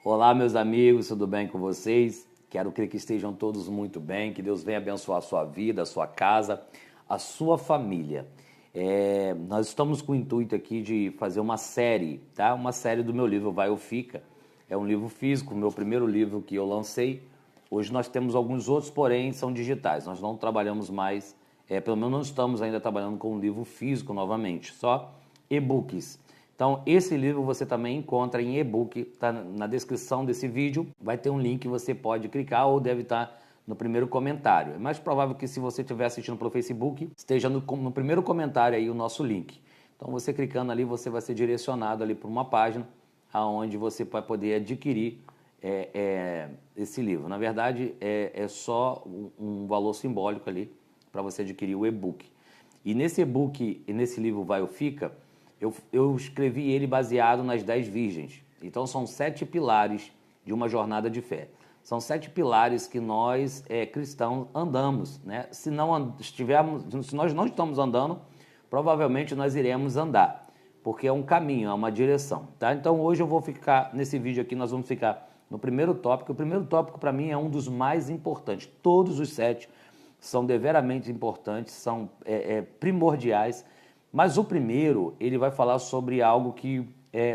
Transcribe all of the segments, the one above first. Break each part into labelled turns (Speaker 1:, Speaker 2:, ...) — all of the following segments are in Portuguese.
Speaker 1: Olá, meus amigos, tudo bem com vocês? Quero crer que estejam todos muito bem, que Deus venha abençoar a sua vida, a sua casa, a sua família. Nós estamos com o intuito aqui de fazer uma série, tá? Uma série do meu livro Vai ou Fica. É um livro físico, meu primeiro livro que eu lancei. Hoje nós temos alguns outros, porém são digitais. Nós não trabalhamos mais, pelo menos não estamos ainda trabalhando com um livro físico novamente, só e-books. Então, esse livro você também encontra em e-book, está na descrição desse vídeo, vai ter um link que você pode clicar ou deve estar no primeiro comentário. É mais provável que se você estiver assistindo pelo Facebook, esteja no primeiro comentário aí o nosso link. Então, você clicando ali, você vai ser direcionado ali para uma página onde você vai poder adquirir esse livro. Na verdade, é só um valor simbólico ali para você adquirir o e-book. E nesse e-book, e nesse livro Vai ou Fica, eu escrevi ele baseado nas 10 virgens. Então são 7 pilares de uma jornada de fé. São 7 pilares que nós, cristãos, andamos, né? Se nós não estamos andando, provavelmente nós iremos andar, porque é um caminho, é uma direção, tá? Então hoje eu vou ficar, nesse vídeo aqui, nós vamos ficar no primeiro tópico. O primeiro tópico para mim é um dos mais importantes. Todos os 7 são deveramente importantes, são primordiais. Mas o primeiro, ele vai falar sobre algo que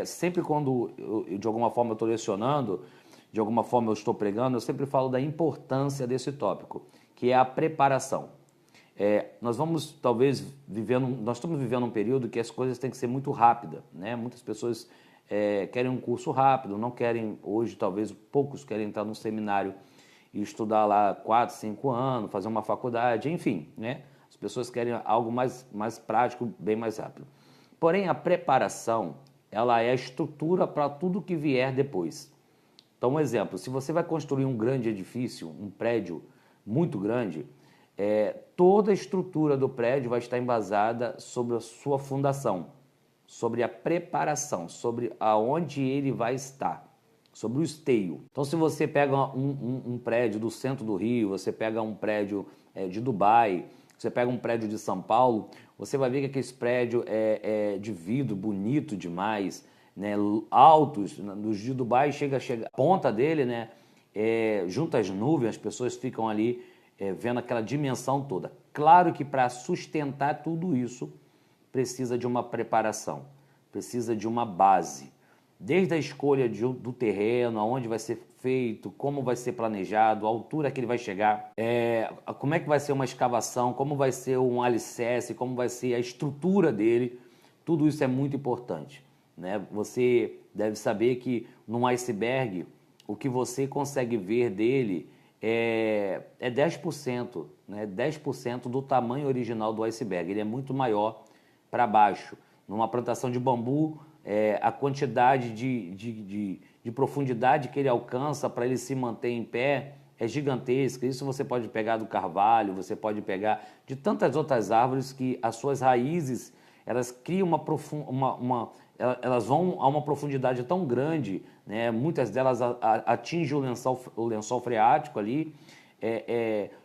Speaker 1: sempre quando de alguma forma eu estou lecionando, de alguma forma eu estou pregando, eu sempre falo da importância desse tópico, que é a preparação. Nós estamos vivendo um período que as coisas têm que ser muito rápidas, né? Muitas pessoas querem um curso rápido, não querem, hoje talvez poucos querem entrar num seminário e estudar lá 4, 5 anos, fazer uma faculdade, enfim, né? As pessoas querem algo mais prático, bem mais rápido. Porém, a preparação, ela é a estrutura para tudo que vier depois. Então, um exemplo, se você vai construir um grande edifício, um prédio muito grande, toda a estrutura do prédio vai estar embasada sobre a sua fundação, sobre a preparação, sobre aonde ele vai estar, sobre o esteio. Então, se você pega um prédio do centro do Rio, você pega um prédio de Dubai, você pega um prédio de São Paulo, você vai ver que aquele prédio é de vidro, bonito demais, né? Altos, nos de Dubai chega a ponta dele, né? Junto às nuvens, as pessoas ficam ali vendo aquela dimensão toda. Claro que para sustentar tudo isso, precisa de uma preparação, precisa de uma base. Desde a escolha do terreno, aonde vai ser feito, como vai ser planejado, a altura que ele vai chegar, como é que vai ser uma escavação, como vai ser um alicerce, como vai ser a estrutura dele, tudo isso é muito importante, né? Você deve saber que num iceberg, o que você consegue ver dele é 10%, né? 10% do tamanho original do iceberg, ele é muito maior para baixo. Numa plantação de bambu, a quantidade de profundidade que ele alcança para ele se manter em pé é gigantesca. Isso você pode pegar do carvalho, você pode pegar de tantas outras árvores que as suas raízes, elas criam elas vão a uma profundidade tão grande, né? Muitas delas atingem o lençol freático ali,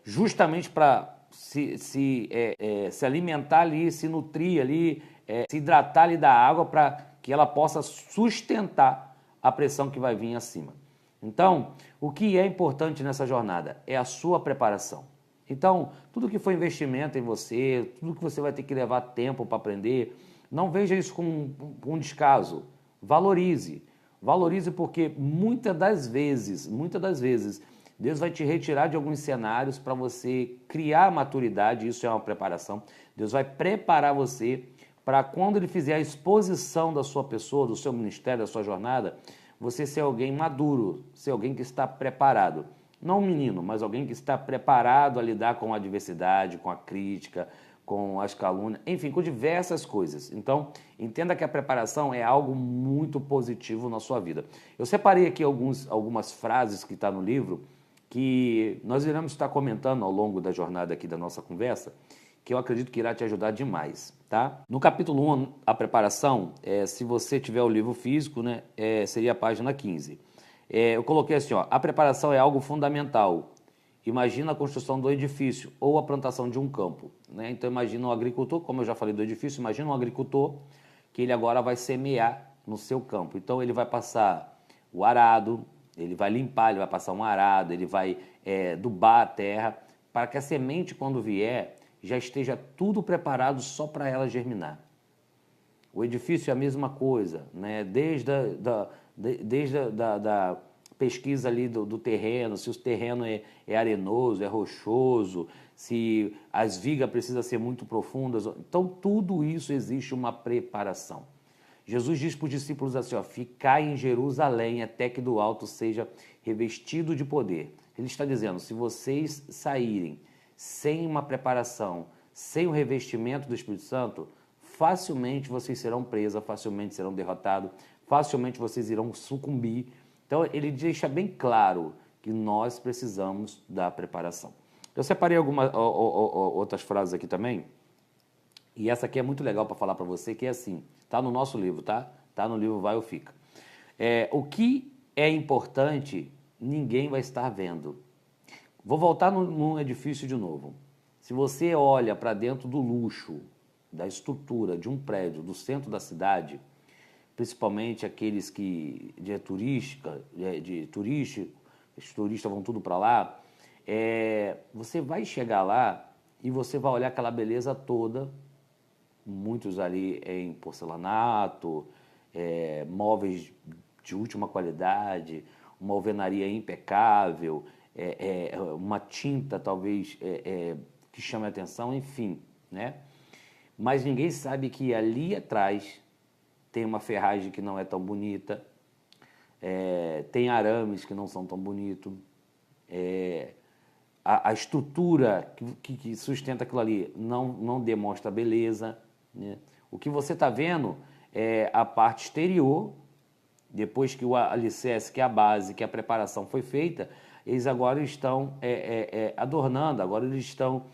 Speaker 1: justamente para se alimentar ali, se nutrir ali, se hidratar ali da água para que ela possa sustentar a pressão que vai vir acima. Então, o que é importante nessa jornada é a sua preparação. Então, tudo que for investimento em você, tudo que você vai ter que levar tempo para aprender, não veja isso com um descaso. Valorize. Valorize porque muitas das vezes, Deus vai te retirar de alguns cenários para você criar maturidade, isso é uma preparação. Deus vai preparar você para quando ele fizer a exposição da sua pessoa, do seu ministério, da sua jornada, você ser alguém maduro, ser alguém que está preparado. Não um menino, mas alguém que está preparado a lidar com a adversidade, com a crítica, com as calúnias, enfim, com diversas coisas. Então, entenda que a preparação é algo muito positivo na sua vida. Eu separei aqui algumas frases que estão no livro, que nós iremos estar comentando ao longo da jornada aqui da nossa conversa, que eu acredito que irá te ajudar demais, tá? No capítulo 1, a preparação, se você tiver o livro físico, né, seria a página 15. Eu coloquei assim, ó, a preparação é algo fundamental. Imagina a construção do edifício ou a plantação de um campo, né? Então imagina um agricultor, como eu já falei do edifício, imagina um agricultor que ele agora vai semear no seu campo. Então ele vai passar o arado, Ele vai limpar, ele vai passar um arado, ele vai adubar a terra, para que a semente, quando vier, já esteja tudo preparado só para ela germinar. O edifício é a mesma coisa, né? Desde da pesquisa ali do terreno, se o terreno é arenoso, é rochoso, se as vigas precisam ser muito profundas. Então, tudo isso existe uma preparação. Jesus diz para os discípulos assim, ó, ficai em Jerusalém até que do alto seja revestido de poder. Ele está dizendo, se vocês saírem sem uma preparação, sem o revestimento do Espírito Santo, facilmente vocês serão presos, facilmente serão derrotados, facilmente vocês irão sucumbir. Então, ele deixa bem claro que nós precisamos da preparação. Eu separei algumas outras frases aqui também, e essa aqui é muito legal para falar para você, que é assim, está no nosso livro, tá? Está no livro Vai ou Fica. O que é importante, ninguém vai estar vendo. Vou voltar num edifício de novo. Se você olha para dentro do luxo, da estrutura de um prédio do centro da cidade, principalmente aqueles que os turistas vão tudo para lá, você vai chegar lá e você vai olhar aquela beleza toda, muitos ali em porcelanato, móveis de última qualidade, uma alvenaria impecável, uma tinta talvez que chame a atenção, enfim, né? Mas ninguém sabe que ali atrás tem uma ferragem que não é tão bonita, tem arames que não são tão bonitos, a estrutura que sustenta aquilo ali não demonstra beleza, né? O que você está vendo é a parte exterior, depois que o alicerce, que a base, que a preparação foi feita, eles agora estão adornando, agora eles estão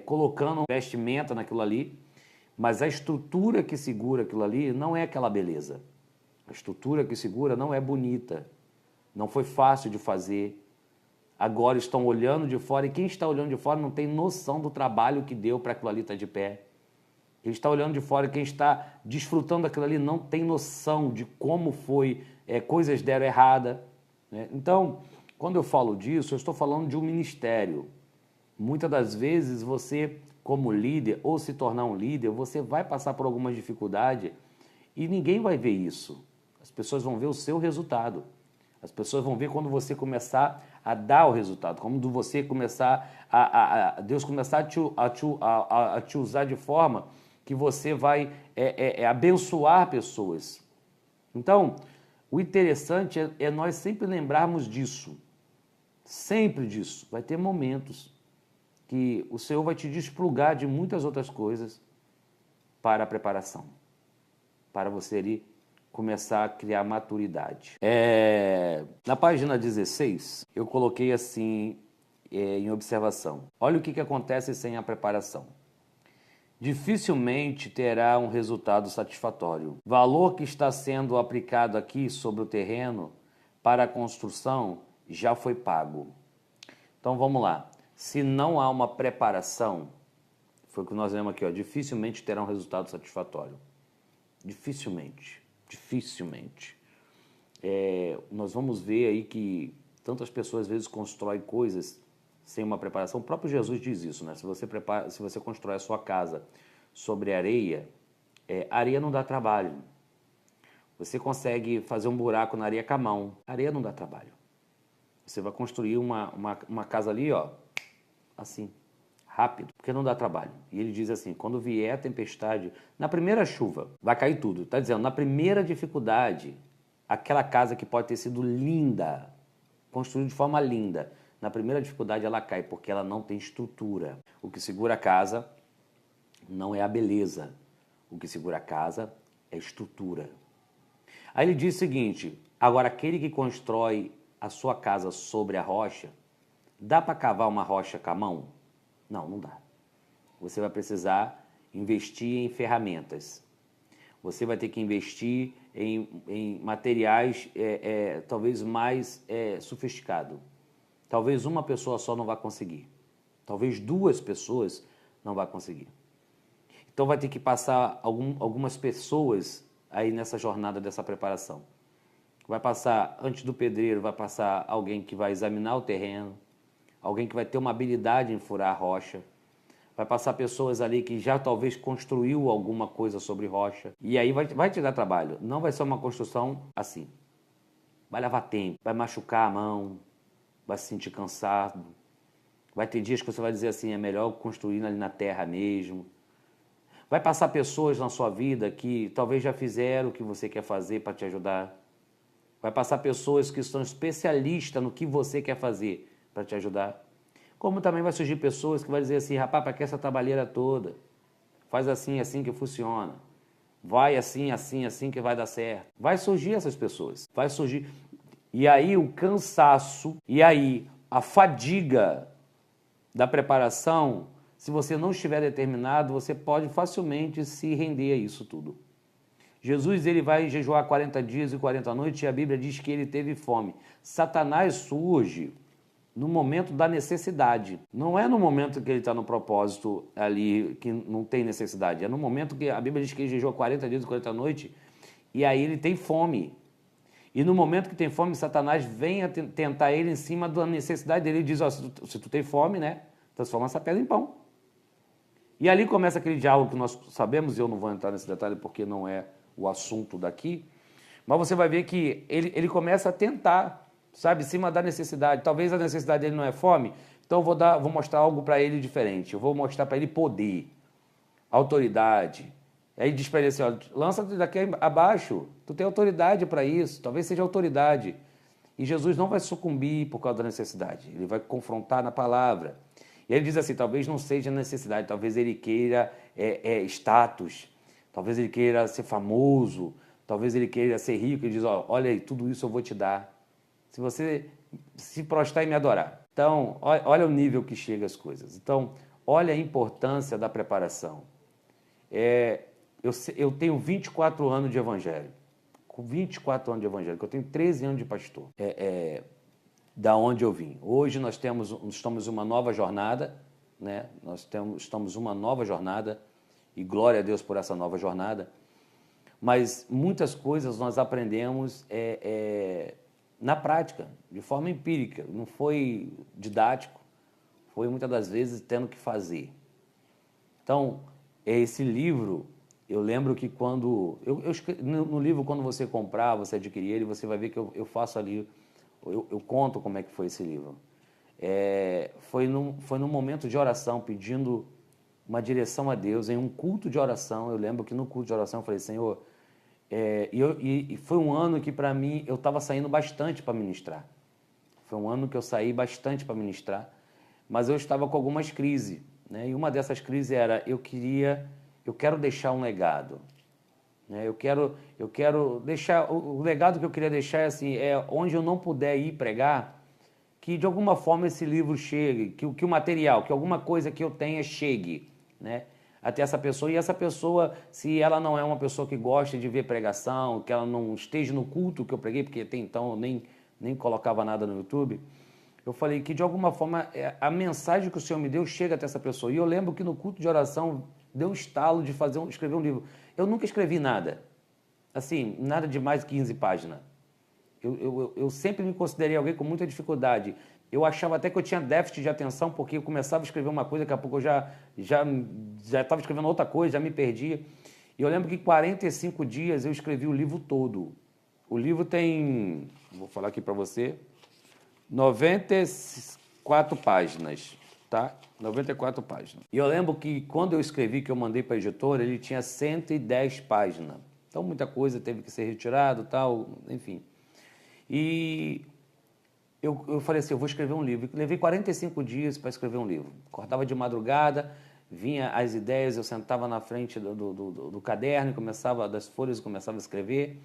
Speaker 1: colocando vestimenta naquilo ali, mas a estrutura que segura aquilo ali não é aquela beleza. A estrutura que segura não é bonita, não foi fácil de fazer. Agora estão olhando de fora, e quem está olhando de fora não tem noção do trabalho que deu para aquilo ali estar de pé. Quem está olhando de fora, quem está desfrutando daquilo ali não tem noção de como foi, coisas deram errada, né? Então, quando eu falo disso, eu estou falando de um ministério. Muitas das vezes você, como líder, ou se tornar um líder, você vai passar por alguma dificuldade e ninguém vai ver isso. As pessoas vão ver o seu resultado. As pessoas vão ver quando você começar a dar o resultado, quando você começar Deus começar a te usar de forma que você vai abençoar pessoas. Então, o interessante é nós sempre lembrarmos disso. Sempre disso. Vai ter momentos que o Senhor vai te desplugar de muitas outras coisas para a preparação, para você ali começar a criar maturidade. Na página 16, eu coloquei assim, em observação. Olha o que acontece sem a preparação. Dificilmente terá um resultado satisfatório. O valor que está sendo aplicado aqui sobre o terreno para a construção já foi pago. Então vamos lá. Se não há uma preparação, foi o que nós vemos aqui, ó, dificilmente terá um resultado satisfatório. Dificilmente. Nós vamos ver aí que tantas pessoas às vezes constroem coisas sem uma preparação. O próprio Jesus diz isso, né? Se você constrói a sua casa sobre areia, areia não dá trabalho. Você consegue fazer um buraco na areia com a mão, areia não dá trabalho. Você vai construir uma casa ali, ó, assim, rápido, porque não dá trabalho. E ele diz assim, quando vier a tempestade, na primeira chuva, vai cair tudo. Está dizendo, na primeira dificuldade, aquela casa que pode ter sido linda, construída de forma linda, na primeira dificuldade ela cai, porque ela não tem estrutura. O que segura a casa não é a beleza. O que segura a casa é a estrutura. Aí ele diz o seguinte, agora aquele que constrói a sua casa sobre a rocha, dá para cavar uma rocha com a mão? Não dá. Você vai precisar investir em ferramentas. Você vai ter que investir em materiais talvez mais sofisticados. Talvez uma pessoa só não vai conseguir. Talvez 2 pessoas não vai conseguir. Então vai ter que passar algumas pessoas aí nessa jornada dessa preparação. vai passar, antes do pedreiro, vai passar alguém que vai examinar o terreno, alguém que vai ter uma habilidade em furar a rocha, vai passar pessoas ali que já talvez construiu alguma coisa sobre rocha, e aí vai te dar trabalho. Não vai ser uma construção assim. Vai levar tempo, vai machucar a mão, vai se sentir cansado. Vai ter dias que você vai dizer assim, é melhor construir ali na terra mesmo. Vai passar pessoas na sua vida que talvez já fizeram o que você quer fazer para te ajudar. Vai passar pessoas que são especialistas no que você quer fazer para te ajudar. Como também vai surgir pessoas que vão dizer assim, rapaz, para que essa trabalheira toda? Faz assim, assim que funciona. Vai assim, assim, assim que vai dar certo. Vai surgir essas pessoas. Vai surgir. E aí o cansaço, e aí a fadiga da preparação, se você não estiver determinado, você pode facilmente se render a isso tudo. Jesus ele vai jejuar 40 dias e 40 noites e a Bíblia diz que ele teve fome. Satanás surge no momento da necessidade. Não é no momento que ele está no propósito ali que não tem necessidade. É no momento que a Bíblia diz que ele jejua 40 dias e 40 noites e aí ele tem fome. E no momento que tem fome, Satanás vem a tentar ele em cima da necessidade dele. Ele diz, ó, se tu tem fome, né, transforma essa pedra em pão. E ali começa aquele diálogo que nós sabemos, e eu não vou entrar nesse detalhe porque não é o assunto daqui, mas você vai ver que ele começa a tentar, sabe, em cima da necessidade. Talvez a necessidade dele não é fome, então eu vou mostrar algo para ele diferente. Eu vou mostrar para ele poder, autoridade. Aí diz para ele assim, ó, lança-te daqui abaixo, tu tem autoridade para isso, talvez seja autoridade. E Jesus não vai sucumbir por causa da necessidade, ele vai confrontar na palavra. E ele diz assim, talvez não seja necessidade, talvez ele queira status, talvez ele queira ser famoso, talvez ele queira ser rico. Ele diz, ó, olha aí, tudo isso eu vou te dar, se você se prostrar e me adorar. Então, olha o nível que chega as coisas. Então, olha a importância da preparação. Eu tenho 24 anos de evangelho, com 24 anos de evangelho, eu tenho 13 anos de pastor. Da onde eu vim. Hoje nós estamos em uma nova jornada, né? Estamos uma nova jornada e glória a Deus por essa nova jornada. Mas muitas coisas nós aprendemos na prática, de forma empírica. Não foi didático, foi muitas das vezes tendo que fazer. Então, esse livro, eu lembro que quando... no livro, quando você comprar, você adquirir ele, você vai ver que eu faço ali... Eu conto como é que foi esse livro. Foi num momento de oração, pedindo uma direção a Deus, em um culto de oração. Eu lembro que no culto de oração eu falei, Senhor... E foi um ano que, para mim, eu estava saindo bastante para ministrar. Foi um ano que eu saí bastante para ministrar, mas eu estava com algumas crises, né? E uma dessas crises era, eu quero deixar um legado. Eu quero deixar, o legado que eu queria deixar assim, onde eu não puder ir pregar, que de alguma forma esse livro chegue, que o material, que alguma coisa que eu tenha chegue, né, até essa pessoa. E essa pessoa, se ela não é uma pessoa que gosta de ver pregação, que ela não esteja no culto que eu preguei, porque até então eu nem colocava nada no YouTube, eu falei que de alguma forma a mensagem que o Senhor me deu chega até essa pessoa. E eu lembro que no culto de oração deu um estalo de escrever um livro. Eu nunca escrevi nada, assim, nada de mais de 15 páginas. Eu sempre me considerei alguém com muita dificuldade. Eu achava até que eu tinha déficit de atenção, porque eu começava a escrever uma coisa, daqui a pouco eu já estava escrevendo outra coisa, já me perdia. E eu lembro que em 45 dias eu escrevi o livro todo. O livro tem, vou falar aqui para você, 94 páginas, tá? 94 páginas. E eu lembro que quando eu escrevi, que eu mandei para a editora, ele tinha 110 páginas. Então muita coisa teve que ser retirado, tal, enfim. E eu falei assim, eu vou escrever um livro. Levei 45 dias para escrever um livro. Acordava de madrugada, vinha as ideias, eu sentava na frente do caderno, das folhas e começava a escrever.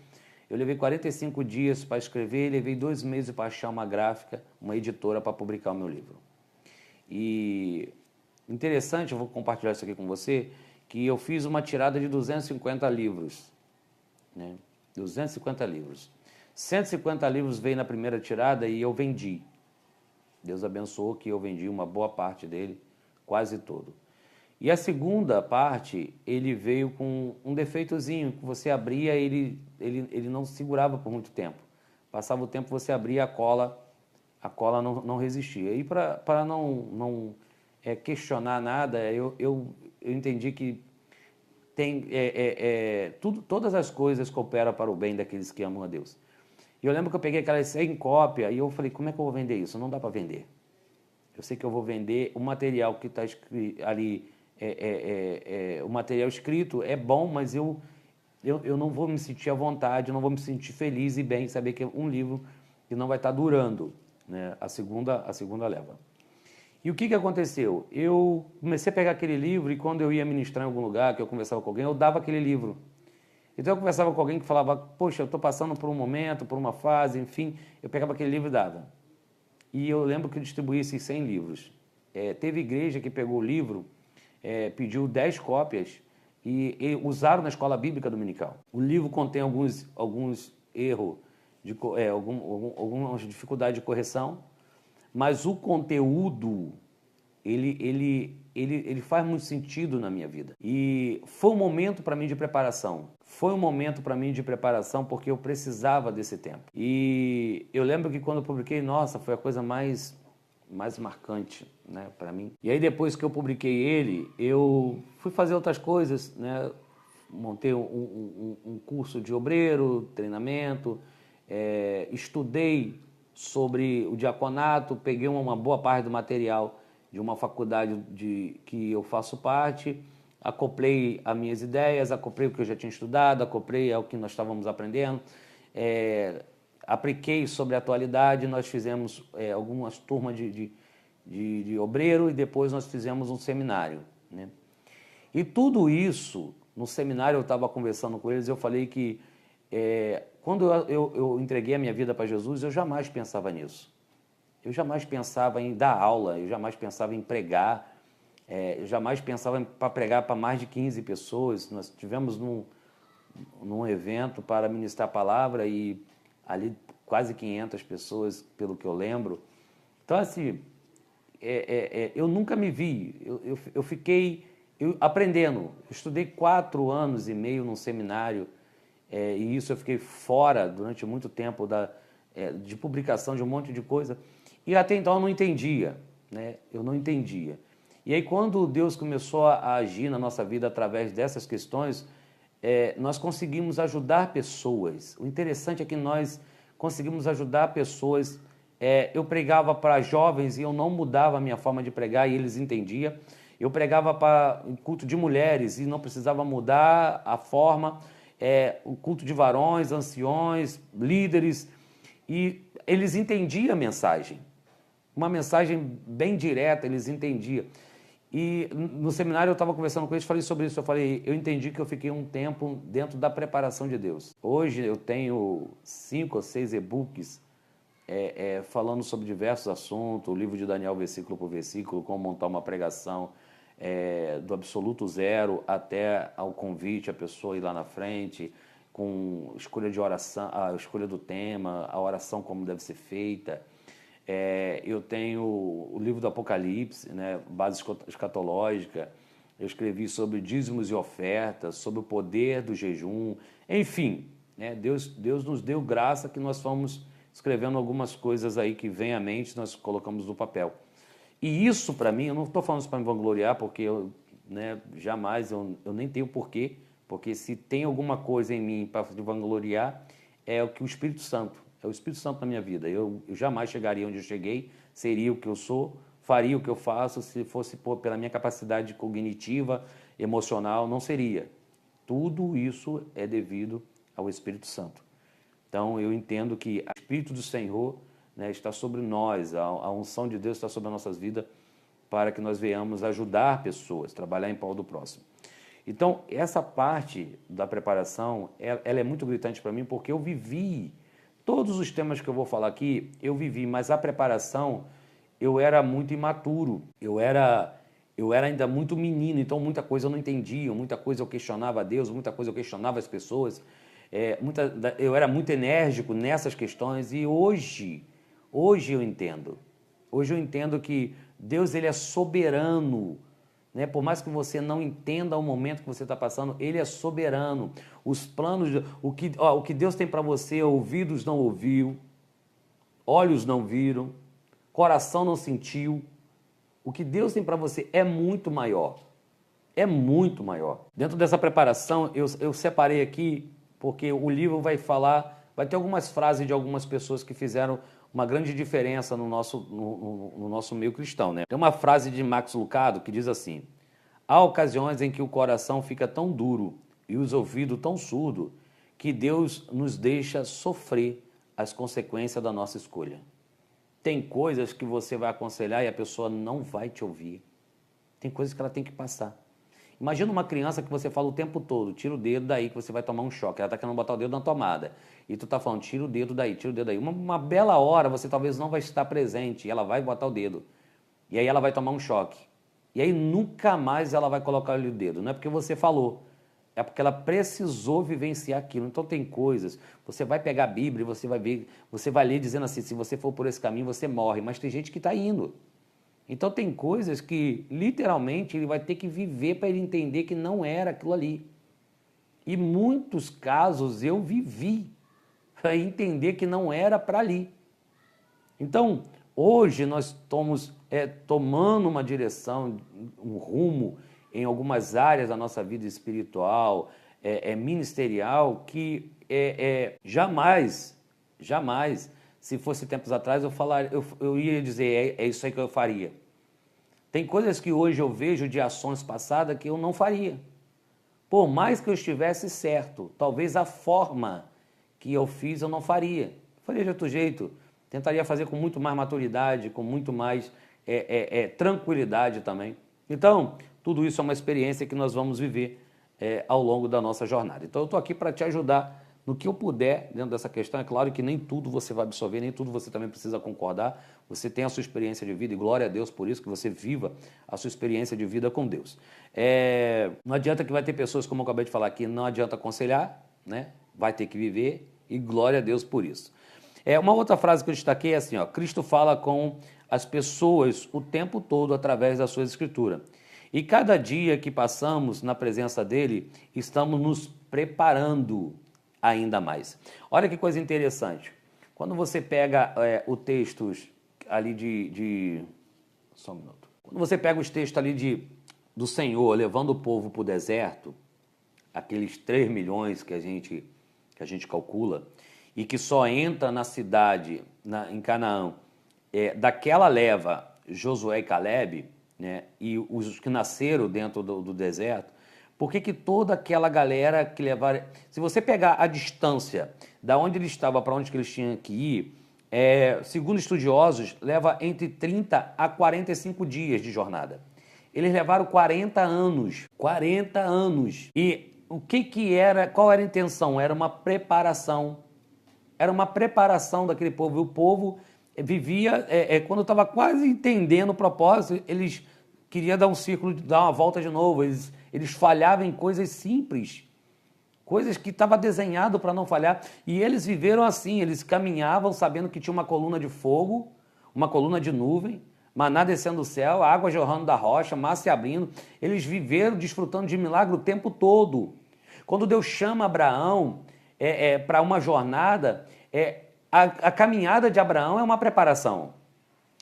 Speaker 1: Eu levei 45 dias para escrever, levei 2 meses para achar uma gráfica, uma editora para publicar o meu livro. E interessante, eu vou compartilhar isso aqui com você, que eu fiz uma tirada de 250 livros. Né? 250 livros. 150 livros veio na primeira tirada e eu vendi. Deus abençoou que eu vendi uma boa parte dele, quase todo. E a segunda parte, ele veio com um defeitozinho, que você abria, ele não segurava por muito tempo. Passava o tempo, você abria a cola não resistia. E para não questionar nada, eu entendi que tem todas as coisas cooperam para o bem daqueles que amam a Deus. E eu lembro que eu peguei aquelas 100 cópias e eu falei, como é que eu vou vender isso? Não dá para vender. Eu sei que eu vou vender o material que está ali, o material escrito é bom, mas eu não vou me sentir à vontade, eu não vou me sentir feliz e bem saber que é um livro que não vai estar durando, né, a segunda leva. E o que aconteceu? Eu comecei a pegar aquele livro e quando eu ia ministrar em algum lugar, que eu conversava com alguém, eu dava aquele livro. Então eu conversava com alguém que falava, poxa, eu estou passando por um momento, por uma fase, enfim, eu pegava aquele livro e dava. E eu lembro que eu distribuí esses 100 livros. Teve igreja que pegou o livro, pediu 10 cópias e usaram na escola bíblica dominical. O livro contém alguns erros, algumas dificuldades de correção, mas o conteúdo, ele faz muito sentido na minha vida. E foi um momento para mim de preparação. Foi um momento para mim de preparação porque eu precisava desse tempo. E eu lembro que quando eu publiquei, nossa, foi a coisa mais marcante, né, para mim. E aí depois que eu publiquei ele, eu fui fazer outras coisas, né? Montei um curso de obreiro, treinamento, estudei sobre o diaconato, peguei uma boa parte do material de uma faculdade que eu faço parte, acoplei as minhas ideias, acoplei o que eu já tinha estudado, acoplei o que nós estávamos aprendendo, apliquei sobre a atualidade, nós fizemos algumas turmas de obreiro e depois nós fizemos um seminário, né? E tudo isso, no seminário eu estava conversando com eles, eu falei que quando eu entreguei a minha vida para Jesus, eu jamais pensava nisso. Eu jamais pensava em dar aula, eu jamais pensava em pregar, eu jamais pensava para pregar para mais de 15 pessoas. Nós tivemos num evento para ministrar a palavra e ali quase 500 pessoas, pelo que eu lembro. Então, assim, eu nunca me vi, eu fiquei aprendendo. Eu estudei 4 anos e meio num seminário, e isso eu fiquei fora durante muito tempo de publicação de um monte de coisa. E até então eu não entendia, né? Eu não entendia. E aí quando Deus começou a agir na nossa vida através dessas questões, nós conseguimos ajudar pessoas. O interessante é que nós conseguimos ajudar pessoas. Eu pregava para jovens e eu não mudava a minha forma de pregar e eles entendiam. Eu pregava para um culto de mulheres e não precisava mudar a forma. O culto de varões, anciões, líderes, e eles entendiam a mensagem. Uma mensagem bem direta, eles entendiam. E no seminário eu estava conversando com eles, falei sobre isso, eu entendi que eu fiquei um tempo dentro da preparação de Deus. Hoje eu tenho 5 ou 6 e-books falando sobre diversos assuntos, o livro de Daniel, versículo por versículo, como montar uma pregação, do absoluto zero até ao convite, a pessoa ir lá na frente, com escolha de oração, a escolha do tema, a oração como deve ser feita. Eu tenho o livro do Apocalipse, né, base escatológica. Eu escrevi sobre dízimos e ofertas, sobre o poder do jejum. Enfim, né, Deus nos deu graça que nós fomos escrevendo algumas coisas aí que vem à mente, nós colocamos no papel. E isso, para mim, eu não estou falando isso para me vangloriar, porque eu, né, jamais, eu nem tenho porquê, porque se tem alguma coisa em mim para me vangloriar, é o que o Espírito Santo, é o Espírito Santo na minha vida. Eu jamais chegaria onde eu cheguei, seria o que eu sou, faria o que eu faço, se fosse pela minha capacidade cognitiva, emocional, não seria. Tudo isso é devido ao Espírito Santo. Então, eu entendo que o Espírito do Senhor, né, está sobre nós, a unção de Deus está sobre as nossas vidas para que nós venhamos ajudar pessoas, trabalhar em prol do próximo. Então, essa parte da preparação, ela é muito gritante para mim porque eu vivi todos os temas que eu vou falar aqui, eu vivi, mas a preparação, eu era muito imaturo, eu era ainda muito menino, então muita coisa eu não entendia, muita coisa eu questionava a Deus, muita coisa eu questionava as pessoas, eu era muito enérgico nessas questões e hoje eu entendo. Hoje eu entendo que Deus, ele é soberano né? Por mais que você não entenda o momento que você está passando, Ele é soberano. Os planos, o que Deus tem para você, ouvidos não ouviu, olhos não viram, coração não sentiu. O que Deus tem para você é muito maior. É muito maior. Dentro dessa preparação, eu separei aqui, porque o livro vai falar, vai ter algumas frases de algumas pessoas que fizeram uma grande diferença no nosso meio cristão, né? Tem uma frase de Max Lucado que diz assim: há ocasiões em que o coração fica tão duro e os ouvidos tão surdos que Deus nos deixa sofrer as consequências da nossa escolha. Tem coisas que você vai aconselhar e a pessoa não vai te ouvir. Tem coisas que ela tem que passar. Imagina uma criança que você fala o tempo todo, tira o dedo daí que você vai tomar um choque. Ela está querendo botar o dedo na tomada. E tu está falando, tira o dedo daí, tira o dedo daí. Uma bela hora você talvez não vai estar presente e ela vai botar o dedo. E aí ela vai tomar um choque. E aí nunca mais ela vai colocar ali o dedo. Não é porque você falou, é porque ela precisou vivenciar aquilo. Então tem coisas, você vai pegar a Bíblia e você vai ver, você vai ler dizendo assim, se você for por esse caminho você morre. Mas tem gente que está indo. Então tem coisas que literalmente ele vai ter que viver para ele entender que não era aquilo ali. E muitos casos eu vivi para entender que não era para ali. Então hoje nós estamos tomando uma direção, um rumo em algumas áreas da nossa vida espiritual, ministerial, que jamais, se fosse tempos atrás, eu ia dizer, é isso aí que eu faria. Tem coisas que hoje eu vejo de ações passadas que eu não faria. Por mais que eu estivesse certo, talvez a forma que eu fiz eu não faria. Eu faria de outro jeito, tentaria fazer com muito mais maturidade, com muito mais tranquilidade também. Então, tudo isso é uma experiência que nós vamos viver ao longo da nossa jornada. Então, eu estou aqui para te ajudar no que eu puder dentro dessa questão. É claro que nem tudo você vai absorver, nem tudo você também precisa concordar. Você tem a sua experiência de vida e glória a Deus por isso, que você viva a sua experiência de vida com Deus. Não adianta que vai ter pessoas, como eu acabei de falar aqui, não adianta aconselhar, né? Vai ter que viver e glória a Deus por isso. Uma outra frase que eu destaquei é assim, ó, Cristo fala com as pessoas o tempo todo através da sua escritura. E cada dia que passamos na presença dele, estamos nos preparando ainda mais. Olha que coisa interessante. Quando você pega o texto ali só um minuto. Quando você pega os textos ali do Senhor levando o povo para o deserto, aqueles 3 milhões que a gente calcula, e que só entra na cidade, em Canaã, daquela leva, Josué e Calebe, né, e os que nasceram dentro do deserto, por que toda aquela galera que levaram... Se você pegar a distância da onde ele estava para onde que eles tinham que ir, segundo estudiosos, leva entre 30 a 45 dias de jornada. Eles levaram 40 anos. 40 anos. E qual era a intenção? Era uma preparação. Era uma preparação daquele povo. E o povo vivia... quando estava quase entendendo o propósito, eles queriam dar um círculo, dar uma volta de novo. Eles falhavam em coisas simples, coisas que estava desenhado para não falhar. E eles viveram assim, eles caminhavam sabendo que tinha uma coluna de fogo, uma coluna de nuvem, maná descendo do céu, água jorrando da rocha, mar se abrindo. Eles viveram desfrutando de milagre o tempo todo. Quando Deus chama Abraão para uma jornada, a caminhada de Abraão é uma preparação.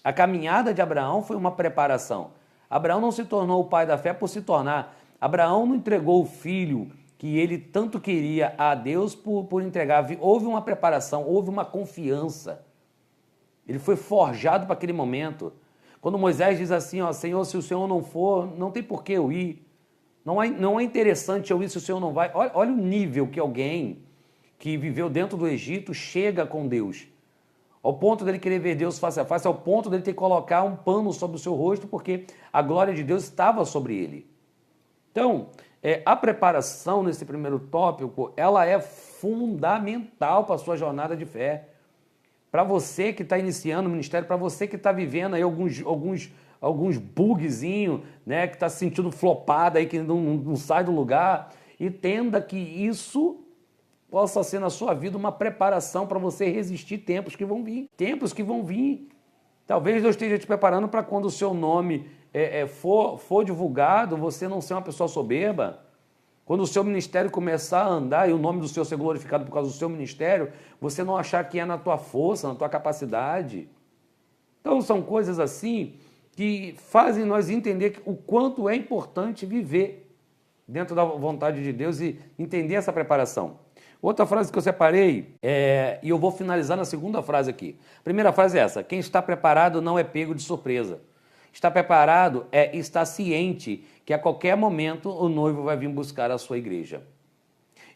Speaker 1: A caminhada de Abraão foi uma preparação. Abraão não se tornou o pai da fé por se tornar. Abraão não entregou o filho que ele tanto queria a Deus por entregar. Houve uma preparação, houve uma confiança. Ele foi forjado para aquele momento. Quando Moisés diz assim, ó, Senhor, se o Senhor não for, não tem por que eu ir. Não é interessante eu ir se o Senhor não vai. Olha o nível que alguém que viveu dentro do Egito chega com Deus. Ao ponto dele querer ver Deus face a face, ao ponto dele ter que colocar um pano sobre o seu rosto, porque a glória de Deus estava sobre ele. Então, a preparação nesse primeiro tópico, ela é fundamental para a sua jornada de fé. Para você que está iniciando o ministério, para você que está vivendo aí alguns bugzinhos, né, que está se sentindo flopado aí, que não sai do lugar, entenda que isso possa ser na sua vida uma preparação para você resistir tempos que vão vir. Tempos que vão vir. Talvez Deus esteja te preparando para quando o seu nome for divulgado, você não ser uma pessoa soberba. Quando o seu ministério começar a andar e o nome do Senhor ser glorificado por causa do seu ministério, você não achar que é na tua força, na tua capacidade. Então são coisas assim que fazem nós entender o quanto é importante viver dentro da vontade de Deus e entender essa preparação. Outra frase que eu separei, e eu vou finalizar na segunda frase aqui. A primeira frase é essa: quem está preparado não é pego de surpresa. Estar preparado é estar ciente que a qualquer momento o noivo vai vir buscar a sua igreja.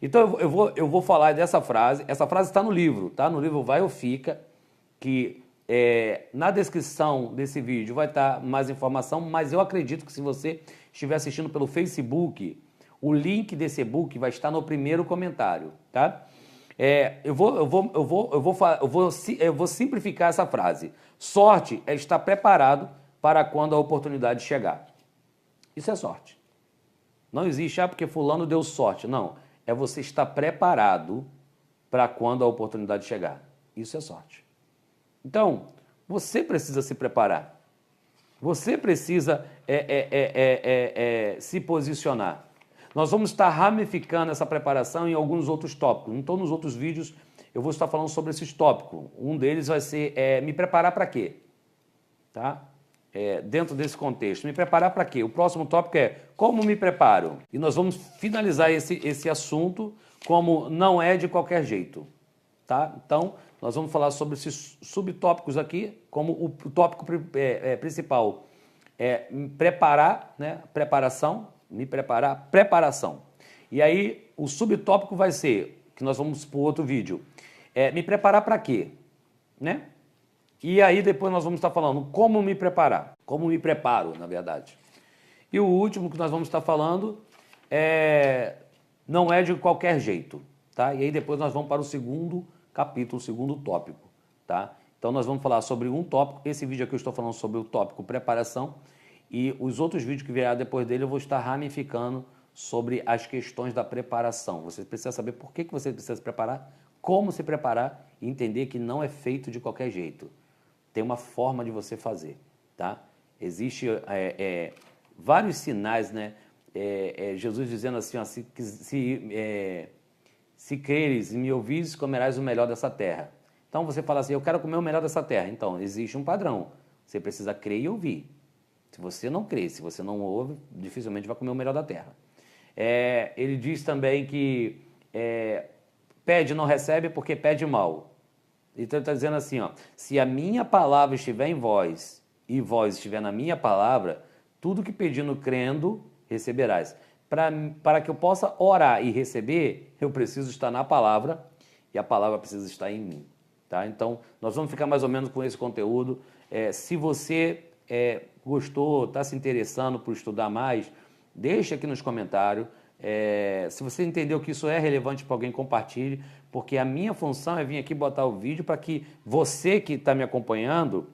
Speaker 1: Então eu vou falar dessa frase. Essa frase está no livro, tá? No livro Vai ou Fica, que na descrição desse vídeo vai estar mais informação, mas eu acredito que se você estiver assistindo pelo Facebook, o link desse e-book vai estar no primeiro comentário, tá? Eu vou simplificar essa frase. Sorte é estar preparado para quando a oportunidade chegar. Isso é sorte. Não existe, porque fulano deu sorte. Não, é você estar preparado para quando a oportunidade chegar. Isso é sorte. Então, você precisa se preparar. Você precisa se posicionar. Nós vamos estar ramificando essa preparação em alguns outros tópicos. Então, nos outros vídeos, eu vou estar falando sobre esses tópicos. Um deles vai ser me preparar para quê? Tá? Dentro desse contexto. Me preparar para quê? O próximo tópico é como me preparo? E nós vamos finalizar esse assunto como não é de qualquer jeito. Tá? Então, nós vamos falar sobre esses subtópicos aqui, como o tópico principal é me preparar, né? Preparação, me preparar, preparação. E aí, o subtópico vai ser, que nós vamos para o outro vídeo, me preparar para quê? Né? E aí, depois nós vamos estar falando como me preparar, como me preparo, na verdade. E o último que nós vamos estar falando não é de qualquer jeito, tá? E aí, depois nós vamos para o segundo capítulo, o segundo tópico, tá? Então, nós vamos falar sobre um tópico. Esse vídeo aqui eu estou falando sobre o tópico preparação. E os outros vídeos que virá depois dele eu vou estar ramificando sobre as questões da preparação. Você precisa saber por que você precisa se preparar, como se preparar e entender que não é feito de qualquer jeito. Tem uma forma de você fazer, tá? Existe vários sinais, né? Jesus dizendo assim, ó, se creres e me ouvires, comerás o melhor dessa terra. Então você fala assim, eu quero comer o melhor dessa terra. Então existe um padrão. Você precisa crer e ouvir. Se você não crê, se você não ouve, dificilmente vai comer o melhor da terra. Ele diz também que pede não recebe porque pede mal. Então ele está dizendo assim, ó, se a minha palavra estiver em vós e vós estiver na minha palavra, tudo que pedindo crendo, receberás. Para que eu possa orar e receber, eu preciso estar na palavra e a palavra precisa estar em mim. Tá? Então, nós vamos ficar mais ou menos com esse conteúdo. Se você gostou, está se interessando por estudar mais, deixa aqui nos comentários. Se você entendeu que isso é relevante para alguém, compartilhe, porque a minha função é vir aqui botar o vídeo para que você que está me acompanhando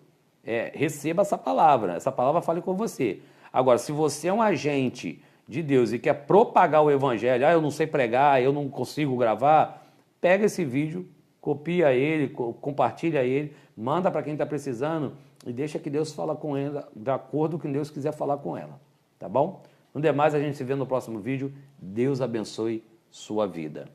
Speaker 1: receba essa palavra fale com você. Agora, se você é um agente de Deus e quer propagar o evangelho, eu não sei pregar, eu não consigo gravar, pega esse vídeo, copia ele, compartilha ele, manda para quem está precisando e deixa que Deus fala com ela, de acordo com o que Deus quiser falar com ela, tá bom? No demais, a gente se vê no próximo vídeo. Deus abençoe sua vida.